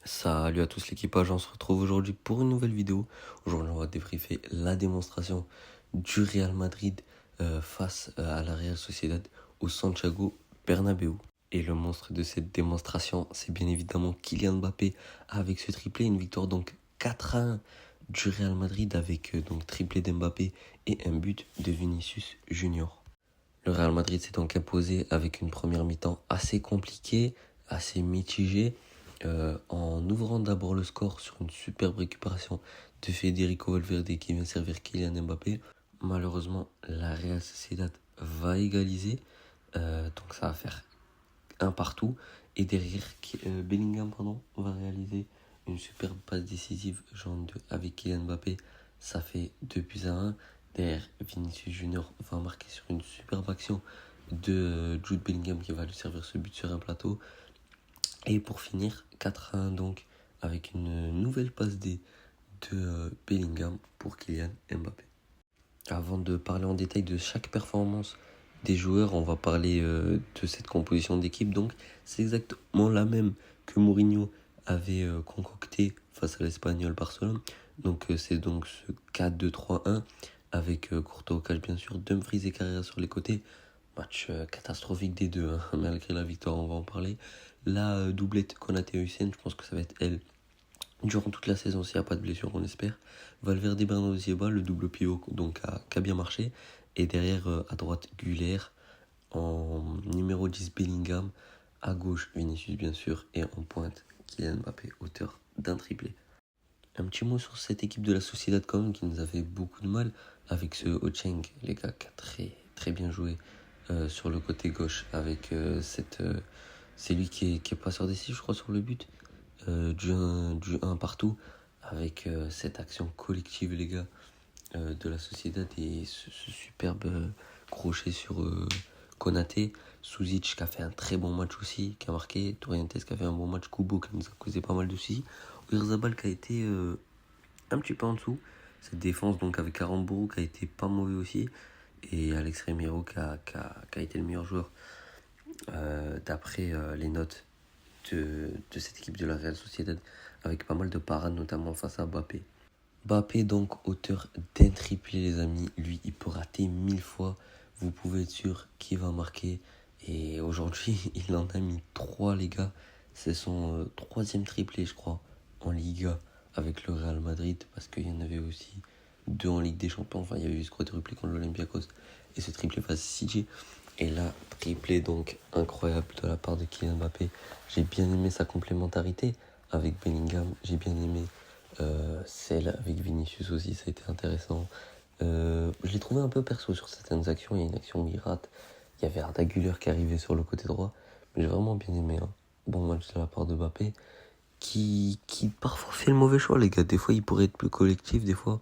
Salut à tous l'équipage, on se retrouve aujourd'hui pour une nouvelle vidéo. Aujourd'hui on va débriefer la démonstration du Real Madrid face à la Real Sociedad au Santiago Bernabéu. Et le monstre de cette démonstration, c'est bien évidemment Kylian Mbappé avec ce triplé, une victoire donc 4-1 du Real Madrid avec donc triplé d'Mbappé et un but de Vinicius Junior. Le Real Madrid s'est donc imposé avec une première mi-temps assez compliquée, assez mitigée, en ouvrant d'abord le score sur une superbe récupération de Federico Valverde qui vient servir Kylian Mbappé. Malheureusement, la Real Sociedad va égaliser, donc ça va faire un partout. Et derrière, Bellingham va réaliser une superbe passe décisive avec Kylian Mbappé. Ça fait 2-1. Derrière, Vinicius Junior va marquer sur une superbe action de Jude Bellingham qui va lui servir ce but sur un plateau. Et pour finir, 4-1 donc, avec une nouvelle passe de Bellingham pour Kylian Mbappé. Avant de parler en détail de chaque performance des joueurs, on va parler de cette composition d'équipe. Donc, c'est exactement la même que Mourinho avait concocté face à l'Espagnol Barcelone. Donc, c'est donc ce 4-2-3-1 avec Courtois au catch, bien sûr, Dumfries et Carrera sur les côtés. Match catastrophique des deux, hein, malgré la victoire, on va en parler. La doublette Konaté et Hussein, je pense que ça va être elle durant toute la saison s'il n'y a pas de blessure, on espère. Valverde, Bernardo Silva, le double pivot donc qui a bien marché. Et derrière, à droite, Güler. En numéro 10, Bellingham. À gauche, Vinicius bien sûr. Et en pointe, Kylian Mbappé, auteur d'un triplé. Un petit mot sur cette équipe de la Sociedad quand même qui nous avait beaucoup de mal avec ce Ocheng, les gars, qui a très, très bien joué sur le côté gauche avec c'est lui qui est passeur décisif, je crois, sur le but du 1 partout avec cette action collective, les gars, de la Sociedad et ce superbe crochet sur Konaté. Suzic qui a fait un très bon match aussi, qui a marqué. Torrentes qui a fait un bon match. Kubo qui nous a causé pas mal de soucis. Oyarzabal qui a été un petit peu en dessous. Cette défense donc avec Aramburu qui a été pas mauvais aussi. Et Alex Remiro qui a été le meilleur joueur d'après les notes de cette équipe de la Real Sociedad, avec pas mal de parades, notamment face à Mbappé. Mbappé, donc, auteur d'un triplé, les amis. Lui, il peut rater 1000 fois. Vous pouvez être sûr qu'il va marquer. Et aujourd'hui, il en a mis 3, les gars. C'est son troisième triplé, je crois, en Liga avec le Real Madrid. Parce qu'il y en avait aussi 2 en Ligue des Champions. Enfin, il y avait eu ce quadruplé contre l'Olympiakos. Et ce triplé face à City. Et là, triplé donc incroyable de la part de Kylian Mbappé. J'ai bien aimé sa complémentarité avec Bellingham. J'ai bien aimé celle avec Vinicius aussi, ça a été intéressant. Je l'ai trouvé un peu perso sur certaines actions. Il y a une action où il rate. Il y avait Arda Güler qui arrivait sur le côté droit. Mais j'ai vraiment bien aimé. Hein. Bon match de la part de Mbappé. Qui parfois fait le mauvais choix, les gars. Des fois, il pourrait être plus collectif. Des fois,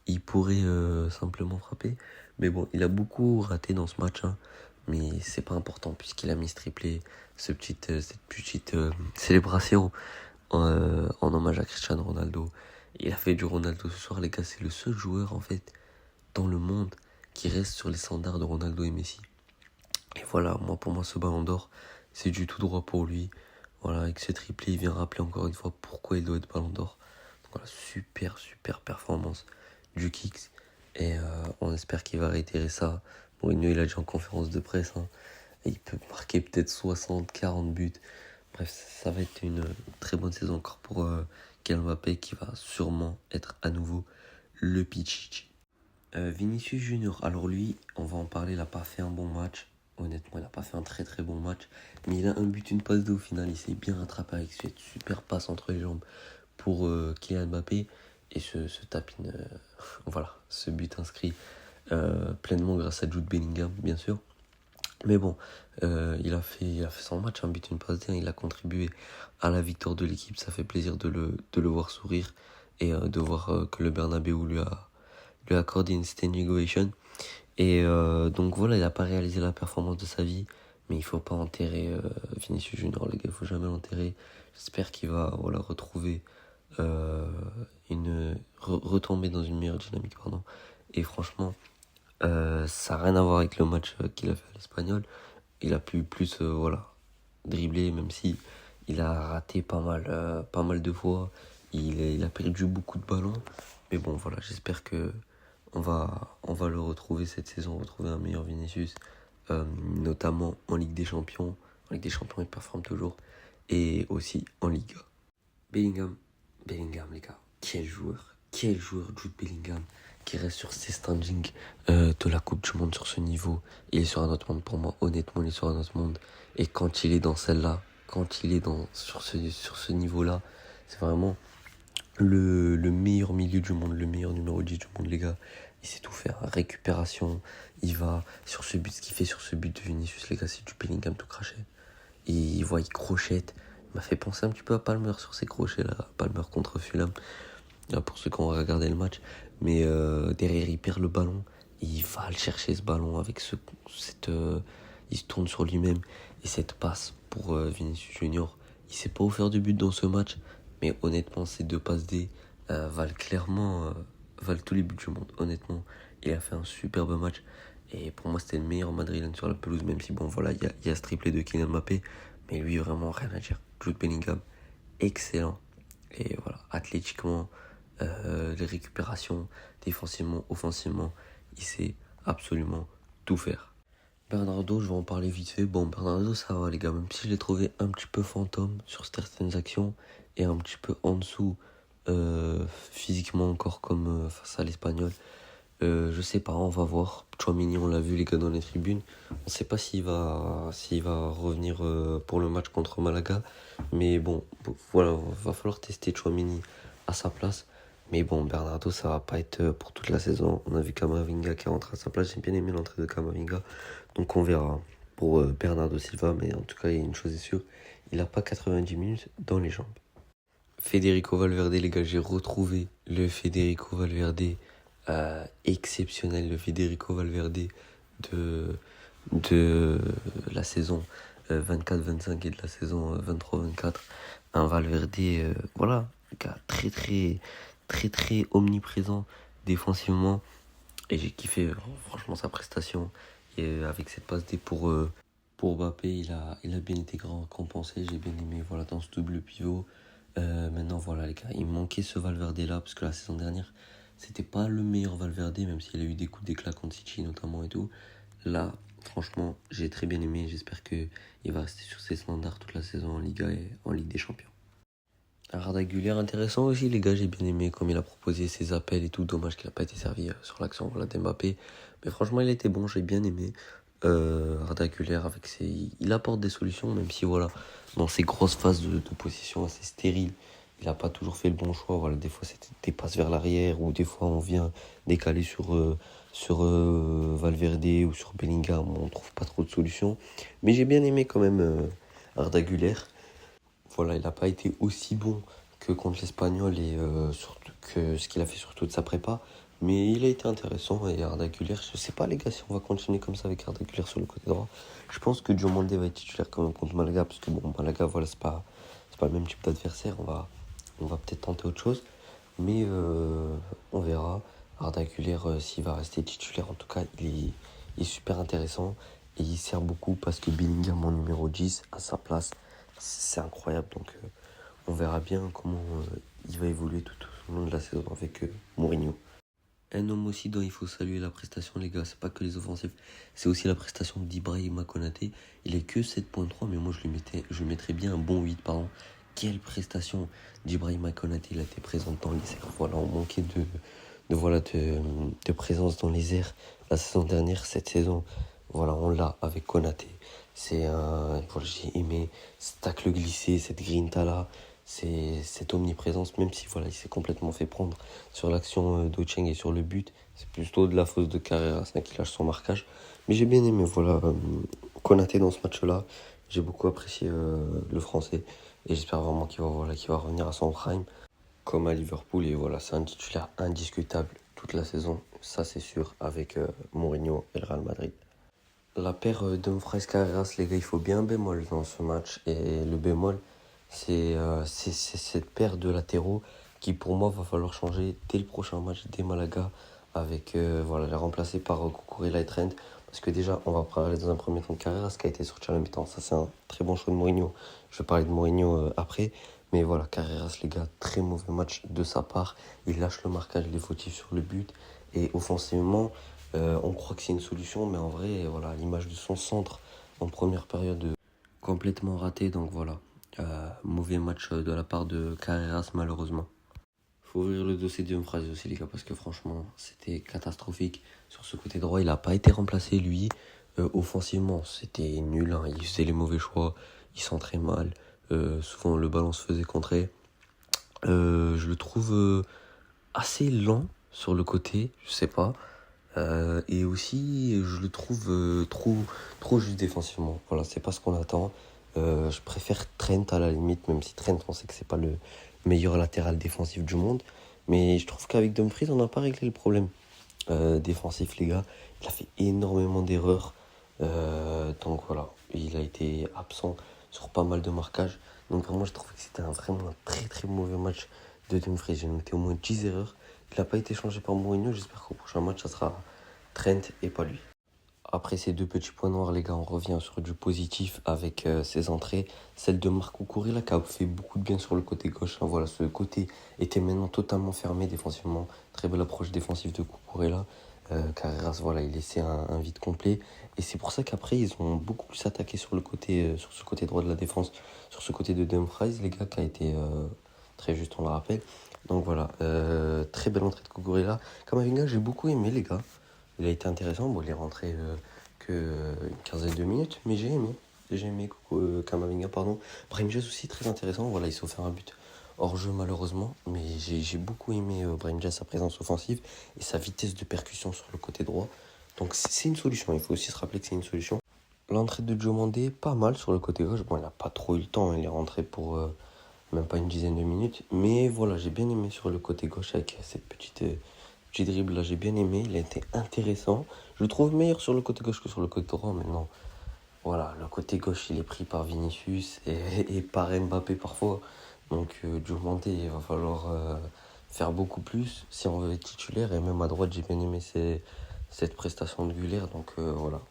il pourrait simplement frapper. Mais bon, il a beaucoup raté dans ce match. Hein. Mais c'est pas important puisqu'il a mis ce triplé. Cette petite célébration en hommage à Cristiano Ronaldo. Il a fait du Ronaldo ce soir, les gars. C'est le seul joueur, en fait, dans le monde qui reste sur les standards de Ronaldo et Messi. Et voilà, pour moi, ce ballon d'or, c'est du tout droit pour lui. Voilà, avec ce triplé, il vient rappeler encore une fois pourquoi il doit être ballon d'or. Donc voilà, super performance du Kicks. Et on espère qu'il va réitérer ça. Mourinho, il a dit en conférence de presse, hein, et il peut marquer peut-être 60, 40 buts. Bref, ça va être une très bonne saison encore pour Kylian Mbappé qui va sûrement être à nouveau le Pichichi. Vinicius Junior, alors lui, on va en parler, il n'a pas fait un bon match. Honnêtement, il n'a pas fait un très bon match. Mais il a un but, une passe d'eau au final. Il s'est bien rattrapé avec cette super passe entre les jambes pour Kylian Mbappé. Et ce tapine, voilà, ce but inscrit pleinement grâce à Jude Bellingham, bien sûr. Mais bon, il a fait son match, un but, une passe D, il a contribué à la victoire de l'équipe. Ça fait plaisir de le voir sourire et de voir que le Bernabéu lui a accordé une standing ovation. Et donc voilà, il n'a pas réalisé la performance de sa vie, mais il faut pas enterrer Vinicius Junior, les gars, il faut jamais l'enterrer. J'espère qu'il va retrouver retomber dans une meilleure dynamique, pardon. Et franchement, ça n'a rien à voir avec le match qu'il a fait à l'Espagnol. Il a pu plus dribbler, même si Il a raté pas mal de fois. Il a perdu beaucoup de ballons. Mais bon, voilà, j'espère que on va le retrouver cette saison, retrouver un meilleur Vinicius, notamment en Ligue des Champions. En Ligue des Champions, il performe toujours. Et aussi en Liga. Bellingham, Bellingham, les gars. Quel joueur Jude Bellingham qui reste sur ses standings de la Coupe du Monde sur ce niveau. Il est sur un autre monde pour moi, honnêtement, il est sur un autre monde. Et quand il est dans celle-là, quand il est sur ce niveau-là, c'est vraiment le meilleur milieu du monde, le meilleur numéro 10 du monde, les gars. Il sait tout faire, récupération, il va sur ce but, ce qu'il fait sur ce but de Vinicius, les gars, c'est du Bellingham tout craché. Il crochette. Il m'a fait penser un petit peu à Palmer sur ses crochets là, Palmer contre Fulham, là, pour ceux qui ont regardé le match. Mais derrière, il perd le ballon, et il va le chercher ce ballon avec il se tourne sur lui-même, et cette passe pour Vinicius Junior. Il sait pas où faire de but dans ce match, mais honnêtement, ces deux passes D valent clairement valent tous les buts du monde. Honnêtement, il a fait un superbe match. Et pour moi, c'était le meilleur madrilène sur la pelouse, même si, bon, voilà, il y a ce triplé de Kylian Mbappé. Mais lui, vraiment, rien à dire. Jude Bellingham, excellent. Et voilà, athlétiquement, les récupérations, défensivement, offensivement, il sait absolument tout faire. Bernardo, je vais en parler vite fait. Bon, Bernardo, ça va, les gars, même si je l'ai trouvé un petit peu fantôme sur certaines actions et un petit peu en dessous physiquement encore comme face à l'Espagnol. Je sais pas, on va voir. Tchouaméni, on l'a vu, les gars, dans les tribunes. On sait pas s'il va revenir pour le match contre Malaga. Mais bon, voilà, va falloir tester Tchouaméni à sa place. Mais bon, Bernardo, ça va pas être pour toute la saison. On a vu Camavinga qui est rentré à sa place. J'ai bien aimé l'entrée de Camavinga. Donc on verra pour Bernardo Silva. Mais en tout cas, il y a une chose est sûre, il n'a pas 90 minutes dans les jambes. Federico Valverde, les gars, j'ai retrouvé le Federico Valverde exceptionnel, le Federico Valverde de la saison 24-25 et de la saison 23-24. Un Valverde, voilà, très omniprésent défensivement. Et j'ai kiffé franchement sa prestation. Et avec cette passe D pour Mbappé, il a bien été récompensé. J'ai bien aimé voilà, dans ce double pivot. Maintenant, voilà, les gars, il me manquait ce Valverde-là, parce que la saison dernière, c'était pas le meilleur Valverde, même s'il a eu des coups d'éclat contre City notamment et tout. Là, franchement, j'ai très bien aimé. J'espère qu'il va rester sur ses standards toute la saison en Liga et en Ligue des Champions. Arda Güler, intéressant aussi, les gars, j'ai bien aimé comme il a proposé ses appels et tout. Dommage qu'il n'a pas été servi sur l'action voilà, d'Mbappé. Mais franchement, il a été bon, j'ai bien aimé. Arda Güler, il apporte des solutions, même si voilà, dans ses grosses phases de position assez stériles, il n'a pas toujours fait le bon choix. Voilà, des fois, c'était des passes vers l'arrière, ou des fois, on vient décaler sur Valverde ou sur Bellingham. On ne trouve pas trop de solutions. Mais j'ai bien aimé quand même Arda Güler. Voilà, il n'a pas été aussi bon que contre l'Espagnol et surtout que ce qu'il a fait sur toute sa prépa. Mais il a été intéressant et Arda Güler, je sais pas les gars si on va continuer comme ça avec Arda Güler sur le côté droit. Je pense que Diomandé va être titulaire quand même contre Malaga parce que bon, Malaga, voilà, c'est pas le même type d'adversaire. On va peut-être tenter autre chose. Mais on verra. Arda Güler, s'il va rester titulaire, en tout cas, il est super intéressant. Et il sert beaucoup parce que Bellingham en numéro 10 à sa place, c'est incroyable. Donc on verra bien comment il va évoluer tout au long de la saison avec Mourinho. Un homme aussi dont il faut saluer la prestation, les gars, c'est pas que les offensifs, c'est aussi la prestation d'Ibrahima Konaté. Il est que 7.3, mais moi je lui mettrais bien un bon 8, pardon. Quelle prestation d'Ibrahima Konaté, il a été présent dans les airs. Voilà, on manquait de présence dans les airs la saison dernière, cette saison. Voilà, on l'a avec Konaté. Voilà, j'ai aimé ce tacle glissé, cette grinta là, cette omniprésence, même si voilà, il s'est complètement fait prendre sur l'action d'Ocheng et sur le but. C'est plutôt de la faute de Carreras qui lâche son marquage. Mais j'ai bien aimé voilà, Konaté dans ce match-là. J'ai beaucoup apprécié le français et j'espère vraiment qu'il va revenir à son prime comme à Liverpool. Et voilà, c'est un titulaire indiscutable toute la saison, ça c'est sûr, avec Mourinho et le Real Madrid. La paire Dumfries Carreras, les gars, il faut bien un bémol dans ce match. Et le bémol, c'est cette paire de latéraux qui, pour moi, va falloir changer dès le prochain match, dès Malaga, avec voilà, les remplacer par Cucurella et Trent. Parce que déjà, on va parler dans un premier temps de Carreras qui a été sorti à la mi-temps. Ça, c'est un très bon choix de Mourinho. Je vais parler de Mourinho après. Mais voilà, Carreras, les gars, très mauvais match de sa part. Il lâche le marquage, les fautifs sur le but. Et offensivement, on croit que c'est une solution. Mais en vrai, voilà, à l'image de son centre en première période, complètement raté. Donc voilà, mauvais match de la part de Carreras, malheureusement. Faut ouvrir le dossier de Dumfries aussi, les gars, parce que franchement, c'était catastrophique. Sur ce côté droit, il n'a pas été remplacé, lui. Offensivement, c'était nul, hein. Il faisait les mauvais choix, il centrait mal. Souvent, le ballon se faisait contrer. Je le trouve assez lent sur le côté, je sais pas. Et aussi, je le trouve trop juste défensivement. Voilà, c'est pas ce qu'on attend. Je préfère Trent à la limite, même si Trent, on sait que c'est pas le meilleur latéral défensif du monde. Mais je trouve qu'avec Dumfries, on n'a pas réglé le problème défensif, les gars. Il a fait énormément d'erreurs. Donc voilà, il a été absent sur pas mal de marquages. Donc vraiment, je trouve que c'était vraiment un très très mauvais match de Dumfries. J'ai noté au moins 10 erreurs. Il n'a pas été changé par Mourinho. J'espère qu'au prochain match, ça sera Trent et pas lui. Après ces deux petits points noirs, les gars, on revient sur du positif avec ses entrées. Celle de Marco Kurela qui a fait beaucoup de bien sur le côté gauche. Hein, voilà, ce côté était maintenant totalement fermé défensivement. Très belle approche défensive de Cucurella. Carreras, voilà, il laissait un vide complet. Et c'est pour ça qu'après, ils ont beaucoup plus attaqué sur le côté, sur ce côté droit de la défense, sur ce côté de Dumfries, les gars, qui a été très juste, on le rappelle. Donc voilà, très belle entrée de Cucurella. Camavinga, j'ai beaucoup aimé, les gars. Il a été intéressant. Bon, il est rentré une quinzaine de minutes, mais j'ai aimé. J'ai aimé Kamavinga, pardon. Brahim Diaz aussi, très intéressant. Voilà, il s'est offert un but hors jeu, malheureusement. Mais j'ai beaucoup aimé Brahim Diaz, sa présence offensive et sa vitesse de percussion sur le côté droit. Donc, c'est une solution. Il faut aussi se rappeler que c'est une solution. L'entrée de Diomandé, pas mal sur le côté gauche. Bon, il n'a pas trop eu le temps. Il est rentré pour même pas une dizaine de minutes. Mais voilà, j'ai bien aimé sur le côté gauche avec cette petit dribble là, j'ai bien aimé. Il a été intéressant. Je le trouve meilleur sur le côté gauche que sur le côté droit maintenant. Voilà, le côté gauche, il est pris par Vinicius et par Mbappé parfois. Donc, Diomandé, il va falloir faire beaucoup plus si on veut être titulaire. Et même à droite, j'ai bien aimé cette prestation de Güler. Donc, voilà.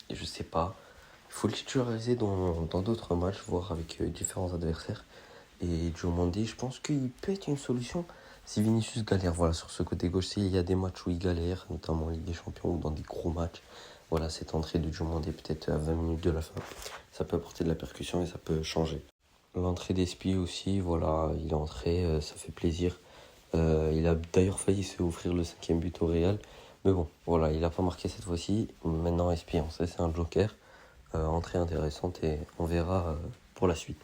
Et je sais pas. Il faut le titulariser dans d'autres matchs, voire avec différents adversaires. Et Diomandé, je pense qu'il peut être une solution si Vinicius galère. Voilà, sur ce côté gauche, s'il y a des matchs où il galère, notamment en Ligue des Champions ou dans des gros matchs, voilà, cette entrée de Diomandé peut-être à 20 minutes de la fin, ça peut apporter de la percussion et ça peut changer. L'entrée d'Espi aussi, voilà, il est entré, ça fait plaisir. Il a d'ailleurs failli se offrir le 5e but au Real. Mais bon, voilà, il n'a pas marqué cette fois-ci. Maintenant, Espi, on sait, c'est un joker. Entrée intéressante et on verra pour la suite.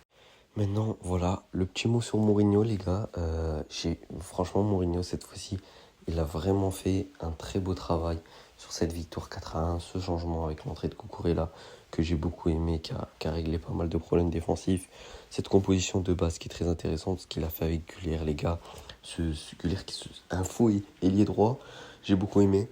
Maintenant, voilà, le petit mot sur Mourinho, les gars. Franchement, Mourinho, cette fois-ci, il a vraiment fait un très beau travail sur cette victoire 4-1, ce changement avec l'entrée de Cucurella, que j'ai beaucoup aimé, qui a réglé pas mal de problèmes défensifs. Cette composition de base qui est très intéressante, ce qu'il a fait avec Güler, les gars. Ce Güler un faux ailier droit, j'ai beaucoup aimé.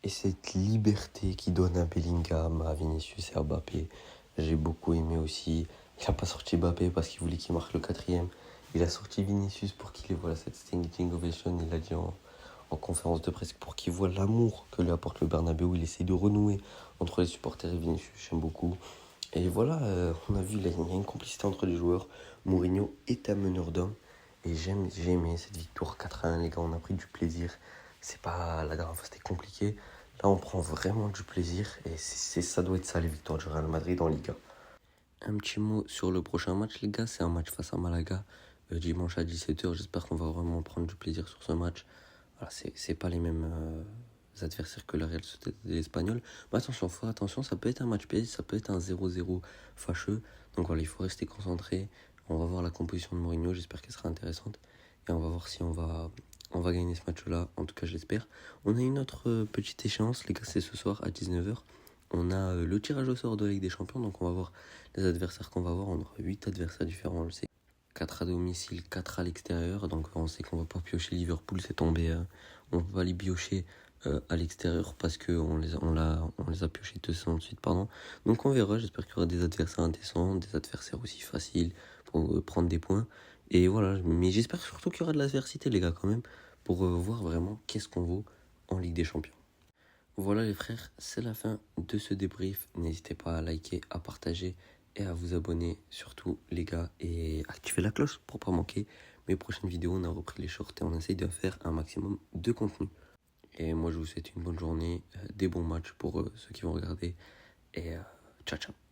Et cette liberté qui donne à Bellingham, à Vinicius et à Mbappé, j'ai beaucoup aimé aussi. Il n'a pas sorti Mbappé parce qu'il voulait qu'il marque le 4e. Il a sorti Vinicius pour qu'il ait voilà, cette standing ovation, il a dit en conférence de presse, pour qu'il voit l'amour que lui apporte le Bernabéu. Il essaie de renouer entre les supporters et Vinicius, j'aime beaucoup. Et voilà, on a vu, il y a une complicité entre les joueurs. Mourinho est un meneur d'hommes. Et j'ai aimé cette victoire 4-1, les gars, on a pris du plaisir. C'est pas la dernière fois, c'était compliqué. Là, on prend vraiment du plaisir et ça doit être ça, les victoires du Real Madrid en Liga. Un petit mot sur le prochain match, les gars. C'est un match face à Malaga, dimanche à 17h. J'espère qu'on va vraiment prendre du plaisir sur ce match. Voilà, c'est pas les mêmes adversaires que le Real Sociedad et l'Espagnol. Mais attention, attention, ça peut être un match piège, ça peut être un 0-0 fâcheux. Donc voilà, il faut rester concentré. On va voir la composition de Mourinho, j'espère qu'elle sera intéressante. Et on va voir si on va gagner ce match-là. En tout cas, je l'espère. On a une autre petite échéance, les gars, c'est ce soir à 19h. On a le tirage au sort de la Ligue des Champions, donc on va voir les adversaires qu'on va voir. On aura 8 adversaires différents, on le sait. 4 à domicile, 4 à l'extérieur. Donc on sait qu'on va pas piocher Liverpool, c'est tombé. On va les piocher à l'extérieur parce qu'on les a piochés 2 saisons de suite, pardon. Donc on verra, j'espère qu'il y aura des adversaires indécents, des adversaires aussi faciles pour prendre des points. Et voilà, mais j'espère surtout qu'il y aura de l'adversité, les gars, quand même, pour voir vraiment qu'est-ce qu'on vaut en Ligue des Champions. Voilà les frères, c'est la fin de ce débrief. N'hésitez pas à liker, à partager et à vous abonner, surtout les gars, et activer la cloche pour pas manquer mes prochaines vidéos. On a repris les shorts et on essaye de faire un maximum de contenu. Et moi je vous souhaite une bonne journée, des bons matchs pour ceux qui vont regarder et ciao ciao.